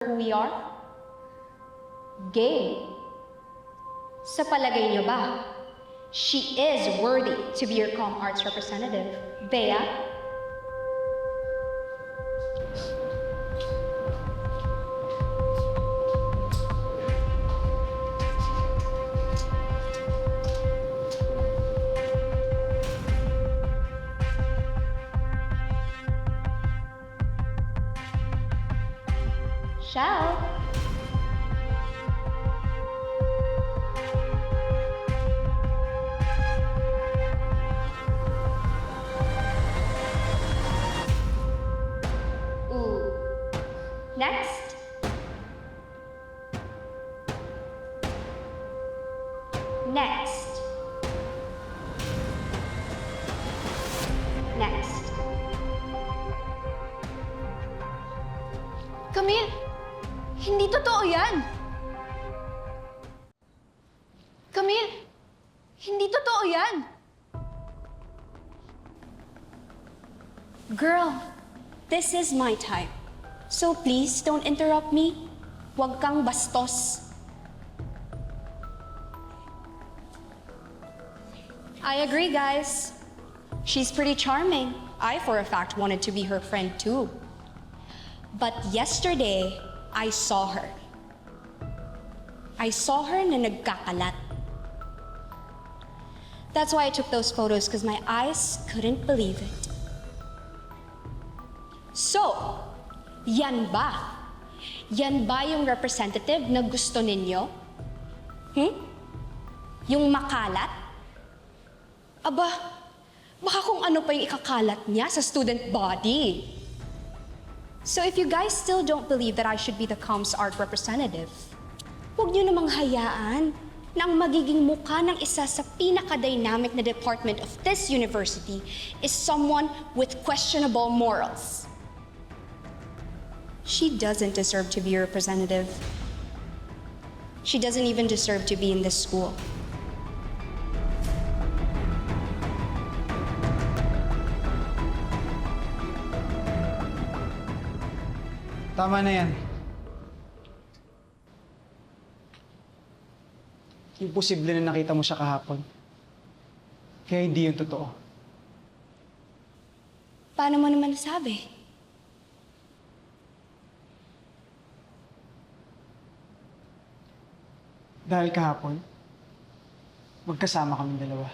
who we are? Gay. Sa palagay niyo ba, she is worthy to be your comm arts representative, Bea? Ciao! Ooh. Next. Next. Next. Camille! Hindi totoo yan! Camille! Hindi totoo yan! Girl, this is my time. So please don't interrupt me. Huwag kang bastos. I agree, guys. She's pretty charming. I, for a fact, wanted to be her friend too. But yesterday, I saw her. I saw her na nagkakalat. That's why I took those photos, because my eyes couldn't believe it. So, yan ba? Yan ba yung representative na gusto ninyo? Yung makalat? Aba, baka kung ano pa yung ikakalat niya sa student body. So if you guys still don't believe that I should be the comms art representative, huwag niyo namang hayaan na ang magiging mukha ng isa sa pinaka-dynamic na department of this university is someone with questionable morals. She doesn't deserve to be a representative. She doesn't even deserve to be in this school. Tama na yan. Imposible na nakita mo siya kahapon. Kaya hindi yun totoo. Paano mo naman nasabi? Dahil kahapon, magkasama kaming dalawa.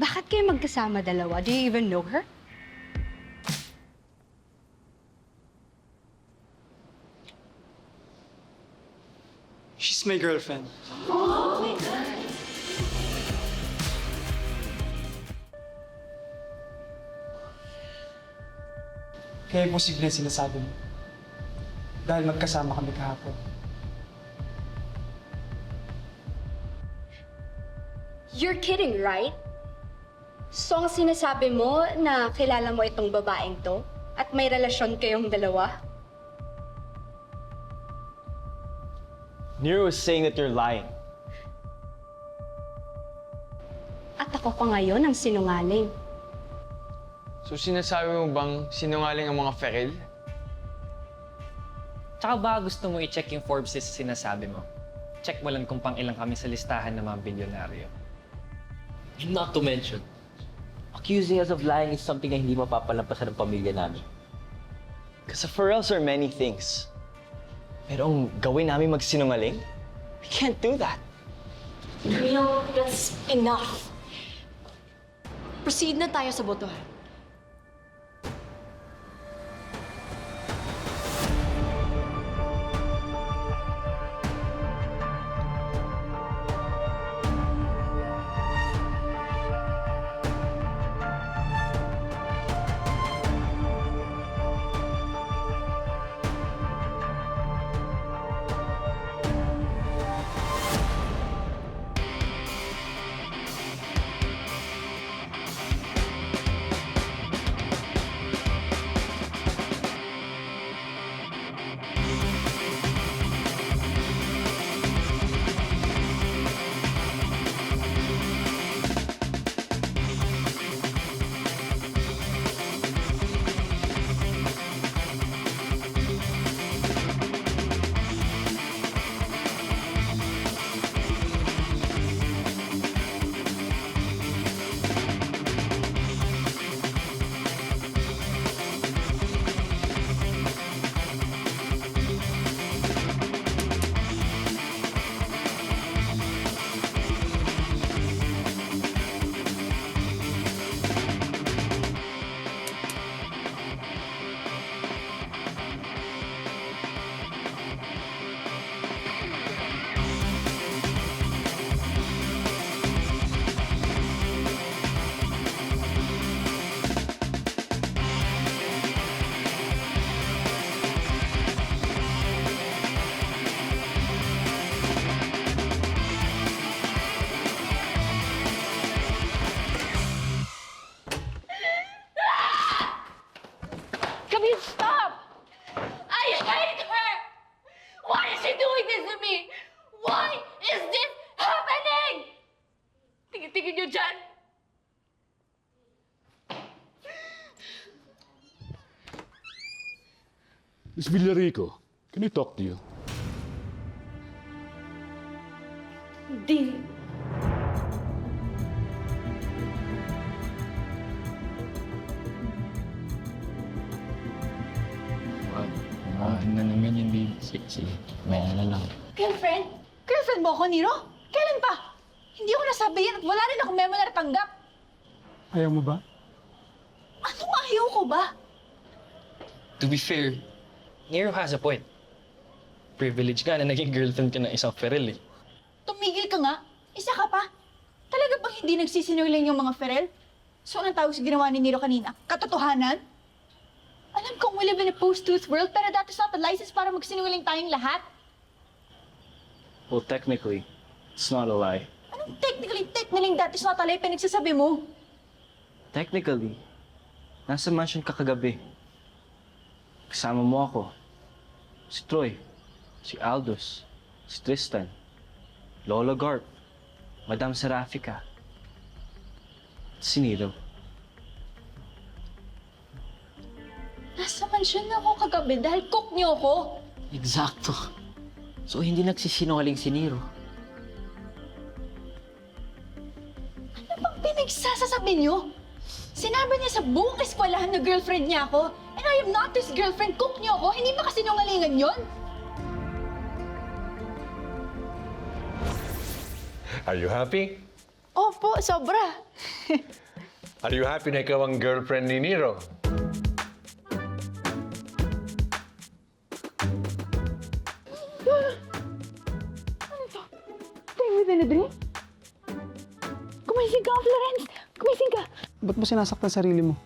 Bakit kayo magkasama dalawa? Do you even know her? She's my girlfriend. Kaya imposible ang sinasabi mo. Dahil magkasama kami kahapon. You're kidding, right? So ang sinasabi mo na kilala mo itong babaeng to at may relasyon kayong dalawa? Nero is saying that you're lying. At ako pa ngayon ang sinungaling. So sinasabi mo bang sinungaling ang mga feral? Tsaka ba gusto mo i-check yung Forbes list na sinasabi mo? Check mo lang kung pang ilang kami sa listahan ng mga bilyonaryo. Not to mention, accusing us of lying is something na hindi mapapalampasan ng pamilya namin. Because the Pharrells are many things. Pero ang gawin namin magsinungaling? We can't do that. Camille, that's enough. Proceed na tayo sa botohan. Miss Villarico, can I talk to you? Dean, Na naman yung baby. Sige. May lang. girlfriend? Girlfriend mo ako, Nero? Kailan pa? Hindi ako nasabi yan at wala rin akong memo na natanggap. Ayaw mo ba? Anong ayaw ko ba? To be fair, Nero has a point. Privilege ka na naging girlfriend ka ng isang feral eh. Tumigil ka nga. Isa ka pa. Talaga bang hindi nagsisinungaling yung mga Ferel? So anong tawag sa ginawa ni Nero kanina? Katotohanan? Alam kong we live in a post-truth world, pero that is not a license para magsinungaling tayong lahat. Well, technically, it's not a lie. Anong technically that is not a lie pinagsasabi mo? Technically, nasa mansion ka kagabi. Kasama mo ako. Si Troy, si Aldous, si Tristan, Lola Garp, Madam Serafika, at si Nero. Nasa mansyon na ako kagabi dahil cook niyo ako. Eksakto. So, hindi nagsisinungaling si Nero. Ano bang pinagsasasabi niyo? Sinabi niya sa buong eskwelahan na girlfriend niya ako. And I am not his girlfriend. Cook niyo ako. Hindi ba kasinungalingan yon? Are you happy? Opo, sobra. Are you happy na ikaw ang girlfriend ni Nero? Staying within a dream? Kumising ka, Florence! Kumising ka! Ba't mo sinasaktan sarili mo?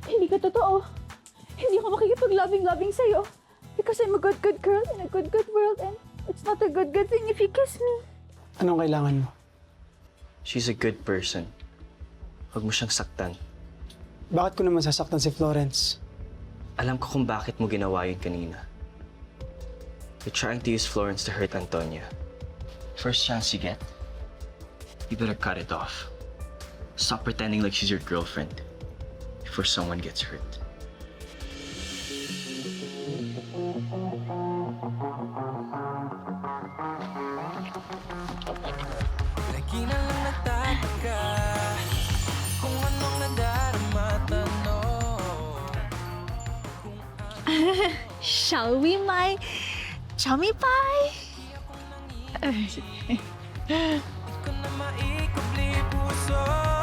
Hindi ka totoo. Hindi ako makikipag-loving sa'yo. Because I'm a good girl in a good world and it's not a good thing if you kiss me. Anong kailangan mo? She's a good person. Huwag mo siyang saktan. Bakit ko naman sasaktan si Florence? Alam ko kung bakit mo ginawa yun kanina. You're trying to use Florence to hurt Antonia. First chance you get, you better cut it off. Stop pretending like she's your girlfriend before someone gets hurt. Lagi na lang nagtataka kung anong nadarama tanong. Shall we, my chummy pie? Di ko na maikubli puso.